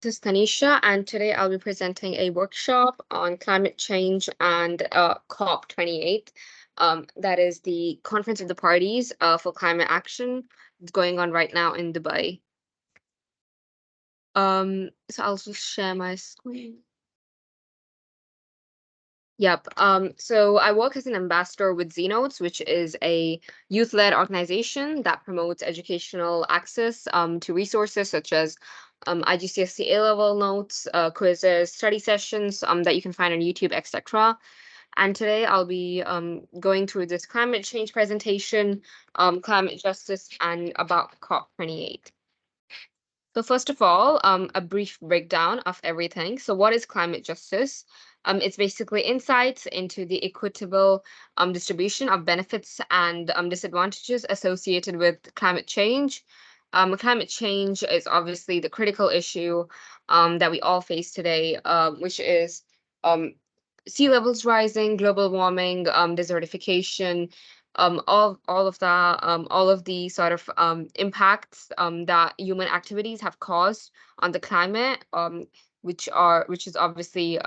This is Tanisha, and today I'll be presenting a workshop on climate change and COP28. That is the Conference of the Parties for Climate Action. It's going on right now in Dubai. So I'll just share my screen. Yep. So I work as an ambassador with ZNotes, which is a youth-led organization that promotes educational access to resources such as IGCSE A-level notes, quizzes, study sessions that you can find on YouTube, etc. And today I'll be going through this climate change presentation, climate justice, and about COP28. So first of all, a brief breakdown of everything. So what is climate justice? It's basically insights into the equitable distribution of benefits and disadvantages associated with climate change. Climate change is obviously the critical issue that we all face today, which is sea levels rising, global warming, desertification, all of that, all of the sort of impacts that human activities have caused on the climate, which is obviously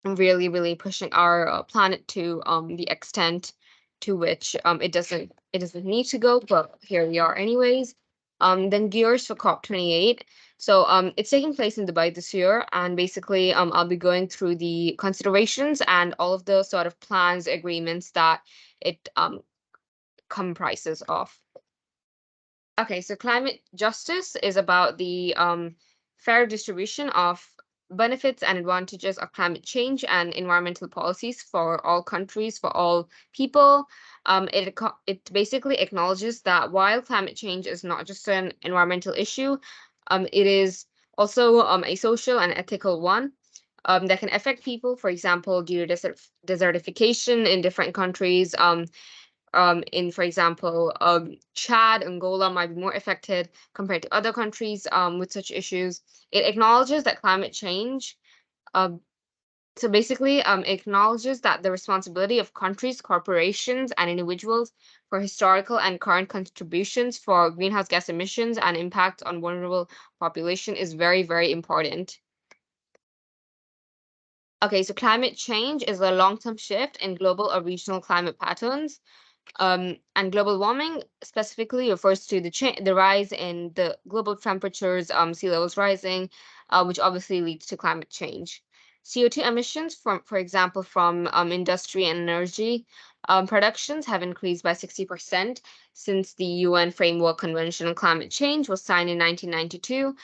really pushing our planet to the extent to which it doesn't need to go, but here we are anyways. Then gears for COP28. So it's taking place in Dubai this year, and basically I'll be going through the considerations and all of the sort of plans, agreements that it comprises of. Okay, so climate justice is about the fair distribution of benefits and advantages of climate change and environmental policies for all countries, for all people. It basically acknowledges that while climate change is not just an environmental issue, it is also a social and ethical one. That can affect people, for example, due to desertification in different countries, in, for example, Chad, Angola might be more affected compared to other countries with such issues. It acknowledges that climate change, um, so basically, acknowledges that the responsibility of countries, corporations, and individuals for historical and current contributions for greenhouse gas emissions and impact on vulnerable population is very important. Okay, so climate change is a long-term shift in global or regional climate patterns. And global warming specifically refers to the rise in the global temperatures, sea levels rising, which obviously leads to climate change. CO2 emissions from, for example, from industry and energy productions have increased by 60% since the UN Framework Convention on Climate Change was signed in 1992,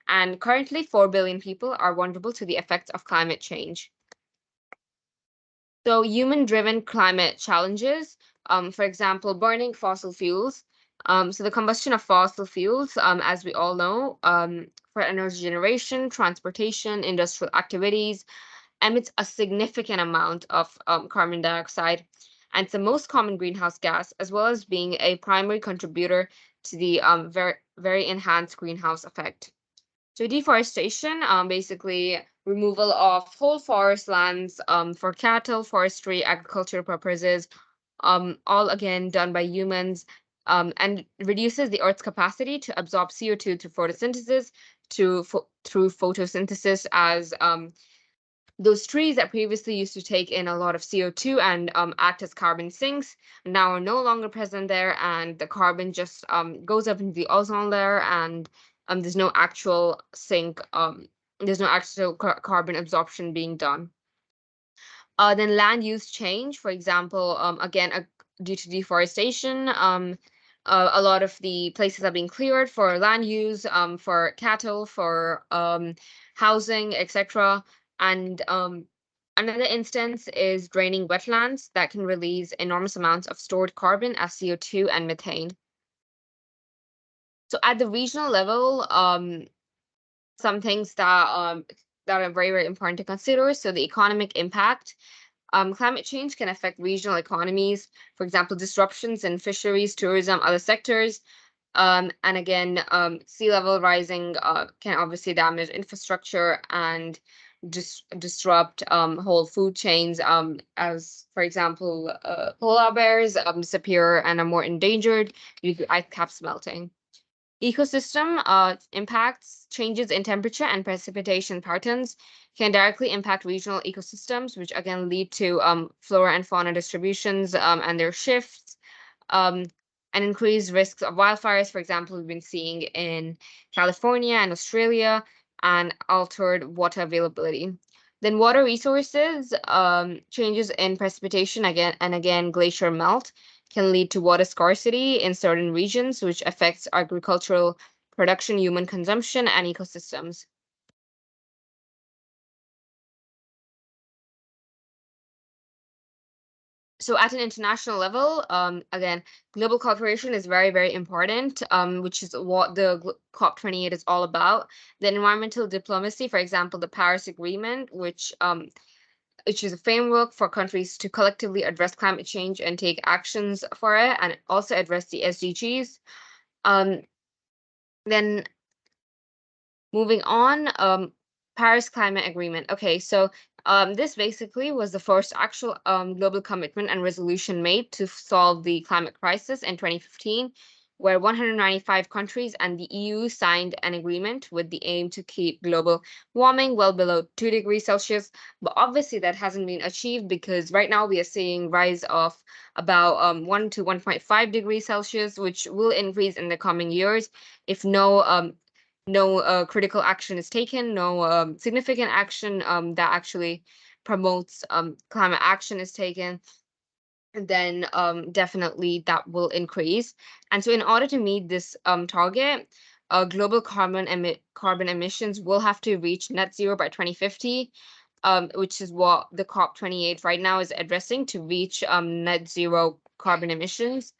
and currently 4 billion people are vulnerable to the effects of climate change. So human-driven climate challenges, for example, burning fossil fuels. So the combustion of fossil fuels, as we all know, for energy generation, transportation, industrial activities, emits a significant amount of carbon dioxide. And it's the most common greenhouse gas, as well as being a primary contributor to the very enhanced greenhouse effect. So deforestation, basically removal of whole forest lands for cattle, forestry, agricultural purposes, all again done by humans, and reduces the Earth's capacity to absorb CO2 through photosynthesis, through photosynthesis as those trees that previously used to take in a lot of CO2 and act as carbon sinks now are no longer present there, and the carbon just goes up into the ozone layer, and there's no actual sink, there's no actual carbon absorption being done. Then land use change, for example, again, due to deforestation, a lot of the places are being cleared for land use, for cattle, for housing, etc. And another instance is draining wetlands that can release enormous amounts of stored carbon as CO2 and methane. So at the regional level, some things that are very important to consider. So the economic impact. Climate change can affect regional economies, for example, disruptions in fisheries, tourism, other sectors. And again, sea level rising can obviously damage infrastructure and disrupt whole food chains, as, for example, polar bears disappear and are more endangered due to ice caps melting. Ecosystem impacts, changes in temperature and precipitation patterns can directly impact regional ecosystems, which again lead to flora and fauna distributions and their shifts, um, and increased risks of wildfires. For example, we've been seeing in California and Australia, and altered water availability. Then water resources, changes in precipitation again glacier melt can lead to water scarcity in certain regions, which affects agricultural production, human consumption, and ecosystems. So at an international level, again, global cooperation is very, very important, which is what the COP28 is all about. The environmental diplomacy, for example, the Paris Agreement, which is a framework for countries to collectively address climate change and take actions for it, and also address the SDGs. Um, then moving on, Paris Climate Agreement. Okay, so this basically was the first actual global commitment and resolution made to solve the climate crisis in 2015, where 195 countries and the EU signed an agreement with the aim to keep global warming well below 2 degrees Celsius. But obviously, that hasn't been achieved because right now we are seeing rise of about 1 to 1.5 degrees Celsius, which will increase in the coming years if no critical action is taken, no significant action that actually promotes climate action is taken, then definitely that will increase. And so, in order to meet this target, global carbon emissions will have to reach net zero by 2050, which is what the COP28 right now is addressing to reach net zero carbon emissions,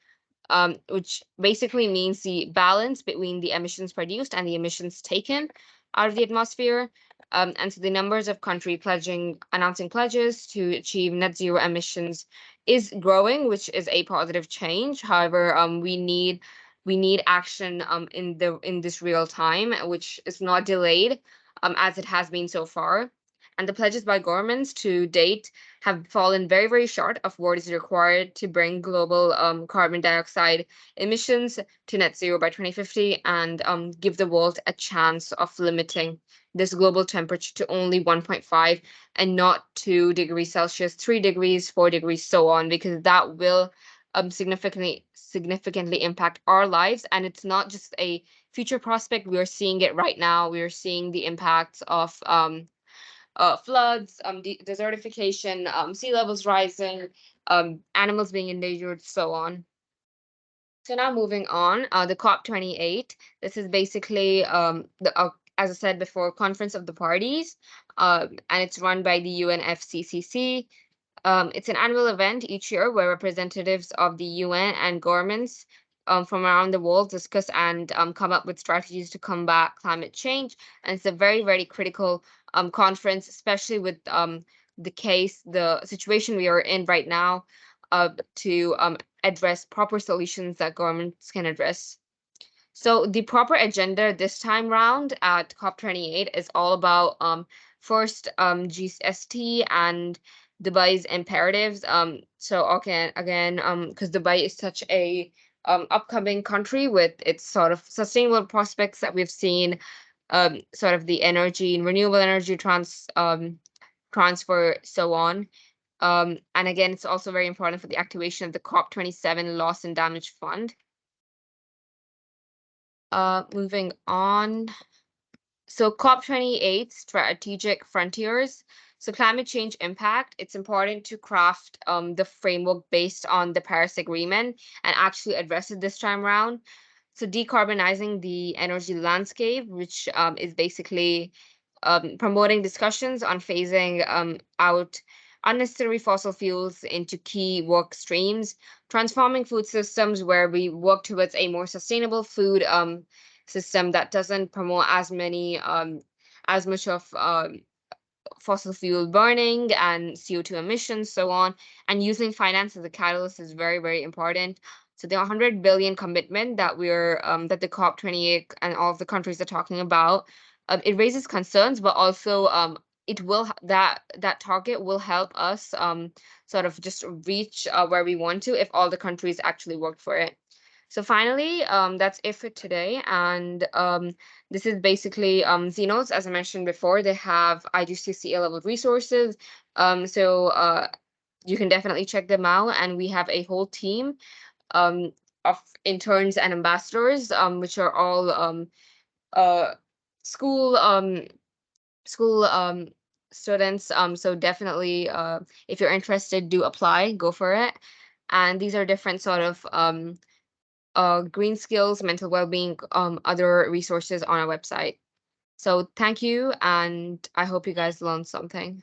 which basically means the balance between the emissions produced and the emissions taken out of the atmosphere. And so the numbers of country announcing pledges to achieve net zero emissions is growing, which is a positive change. However, we need action in this real time, which is not delayed, as it has been so far. And the pledges by governments to date have fallen very, very short of what is required to bring global carbon dioxide emissions to net zero by 2050 and give the world a chance of limiting this global temperature to only 1.5 and not 2 degrees Celsius, 3 degrees, 4 degrees, so on, because that will significantly impact our lives. And it's not just a future prospect. We are seeing it right now. We are seeing the impacts of floods, desertification, sea levels rising, animals being endangered, so on. So now moving on, the COP28. This is basically as I said before, Conference of the Parties, and it's run by the UNFCCC. It's an annual event each year where representatives of the UN and governments from around the world discuss and come up with strategies to combat climate change. And it's a very, very critical conference, especially with the situation we are in right now, to address proper solutions that governments can address. So the proper agenda this time round at COP28 is all about first GST and Dubai's imperatives. So again, because Dubai is such a upcoming country with its sort of sustainable prospects that we've seen, sort of the energy and renewable energy transfer, so on. And again, it's also very important for the activation of the COP27 Loss and Damage Fund. Moving on. So COP28 strategic frontiers. So climate change impact, it's important to craft the framework based on the Paris Agreement and actually address it this time around. So decarbonizing the energy landscape, which is basically promoting discussions on phasing out unnecessary fossil fuels into key work streams, transforming food systems where we work towards a more sustainable food system that doesn't promote as much of fossil fuel burning and CO2 emissions, so on. And using finance as a catalyst is very, very important. So the 100 billion commitment that the COP28 and all of the countries are talking about, it raises concerns, but also that target will help us sort of just reach where we want to if all the countries actually work for it. So finally, that's it for today. And this is basically ZNotes. As I mentioned before, they have IGCSE A-level resources. So you can definitely check them out. And we have a whole team um, of interns and ambassadors, which are all uh, school school students. So definitely, if you're interested, do apply, go for it. And these are different sort of green skills, mental well-being, other resources on our website. So thank you, and I hope you guys learned something.